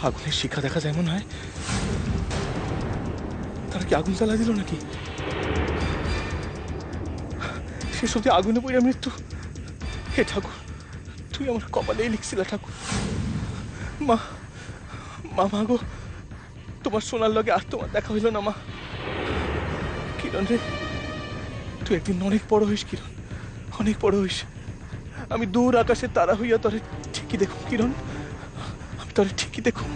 আগুনের শিখা দেখা যায় মনে হয়। তারা কি আগুন জ্বালা দিল নাকি? সে সত্যি আগুনে পড়ে মৃত্যু। হে ঠাকুর, তুই আমার কপালেই লিখছিলা ঠাকুর। মা, মা মা গো, তোমার সোনার লগে আর তোমার দেখা হইল না মা। কিরণ রে, তুই একদিন অনেক বড় হইস কিরণ, অনেক বড় হইস। আমি দূর আকাশে তারা হইয়া তোরে ঠিকই দেখুন কিরণ, আমি তোরে ঠিকই দেখুন।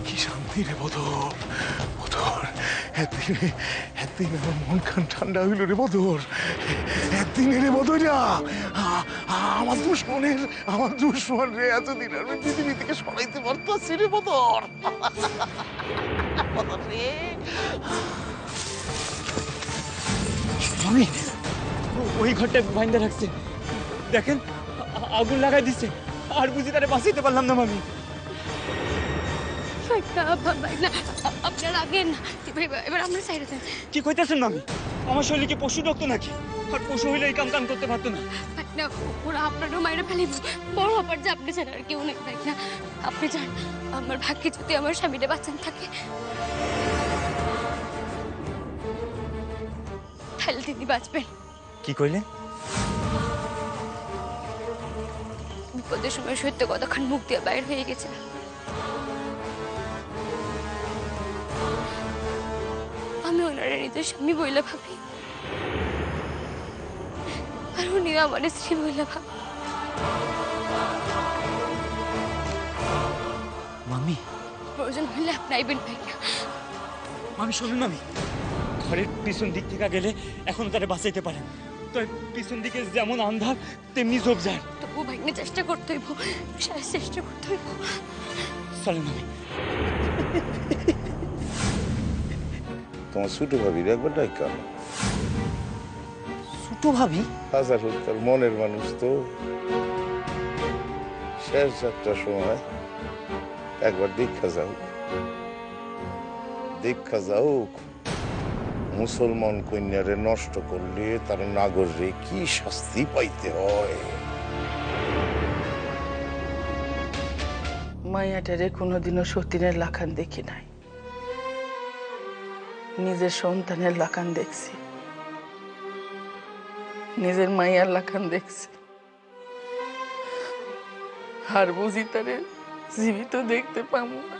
কি শান্তি রে বদর, বদর একদিন আমার মন খান ঠান্ডা হইল রে বদর। একদিনে রে বদরা আমার দুশ্মন রে এতদিন আমি পৃথিবী থেকে সরাইতে পারতাছি রে বদর। বদর রে মামি, ওই ঘরটা বাইন্দা রাখছে, দেখেন আগুন লাগাই দিচ্ছে, আর বুঝি তারে বাঁচাইতে পারলাম না মামি। আপনার আগেন না, এবার আমরা সাইডে যান। কি কইতেছেন মামি? আমার শরীরে কি পশু রক্ত নাকি? আর পশু হইলে এই কাম করতে পারতো না। না, ওরা আপনারও মায়েরা ফেলিব, বড় হবার যে আপনি ছাড়া আর কেউ নেই। ভাই না, আপনি যান। আমার ভাগ্যে যদি আমার স্বামীটা বাঁচান থাকে, তাহলে তিনি বাঁচবেন। কি কইলেন? বিপদের সময় সত্য কতক্ষণ মুখ দিয়ে বাইর হয়ে গেছে। আমি ওনারা নিজের স্বামী বইলে ভাবি, আর উনিও আমার স্ত্রী বইলে ভাবি। মামি, প্রয়োজন হলে আপনি আইবেন ভাই। মামি শুনুন, মামি ঘরের পিছন দিক থেকে গেলে এখন তারা বাঁচাইতে পারেন। তো পিছন দিকে যেমন আন্ধার তেমনি ঝোপঝাড়। তবু ভাই চেষ্টা করতে হইব, চেষ্টা করতে হইব। চলেন মামি। তোমার ছোট ভাবির একবার ডাইকা। ছোট ভাবি? হাজার হোক তার মনের মানুষ তো, শেষ যাত্রার সময় একবার দীক্ষা যাও। মুসলমান কন্যারে নষ্ট করলে তার নাগরে কি শাস্তি পাইতে হয়। মাইয়াটারে কোনোদিনও সতীনের লাখান দেখি নাই, নিজের সন্তানের লাখান দেখছি, নিজের মাইয়ার লাখান দেখছি। আর বুঝি তারে জীবিত দেখতে পাবো না।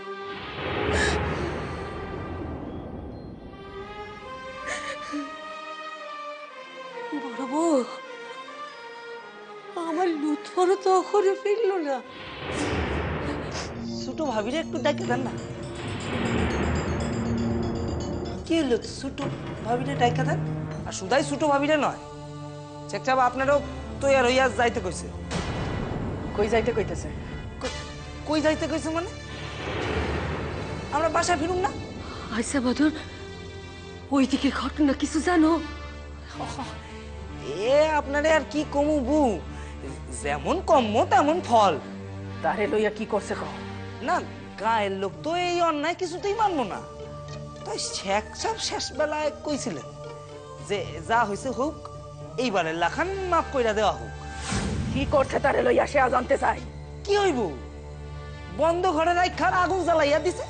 বড় বউ, আমার লুৎফরও তো ওখানে ফিরল না। ছোট ভাবিরে একটু ডাকে দেন না। কি হলো, ছোট ভাবিরে ডাকে দেন। আর শুধাই ছোট ভাবিরে নয়, শেখ সাহেব আপনারও তৈয়ার হইয়া যাইতে কইছে। কই যাইতে কইতেছে? কই যাইতে কইছে মানে? আমরা বাসায় ফিরুম না? আচ্ছা বদর, ওই দিকের ঘটনা কিছু জানো? এ আপনারে আর কি কমু বু, যেমন কম্ম তেমন ফল। তারে লইয়া কি করছে কও? না, গায়ের লোক তো এই অন্যায় কিছুতেই মানবো না। তাই শেখ সাহেব শেষ বেলায় কইছিলেন যে যা হয়েছে হোক, এইবারের লাখান মাফ কইরা দেওয়া হোক। কি করছে তারে লইয়া সে জানতে চাই। কি হইব, বন্ধ ঘরে রাইখার আগুন জ্বালাইয়া দিছে।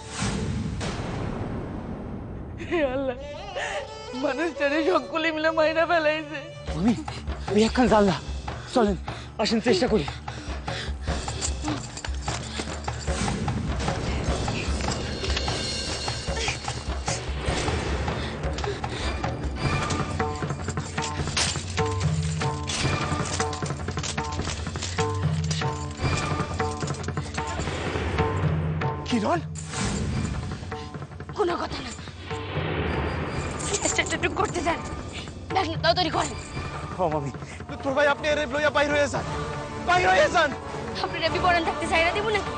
আল্লাহ, মানুষটারে সকলে মিলে মাইরা ফেলাইছে। মামি, ওই একখান জানলা, চলেন আসেন চেষ্টা করি। কিরণ, কোনো কথা না, চেষ্টা করতে যান। দেখলে তাড়াতাড়ি করেন। মামি, তোর ভাই আপনি এর লইয়া বাইর হয়ে যান, বাইর হয়ে যান। আপনার বিবরণ থাকতে চাইরা দিব নাকি?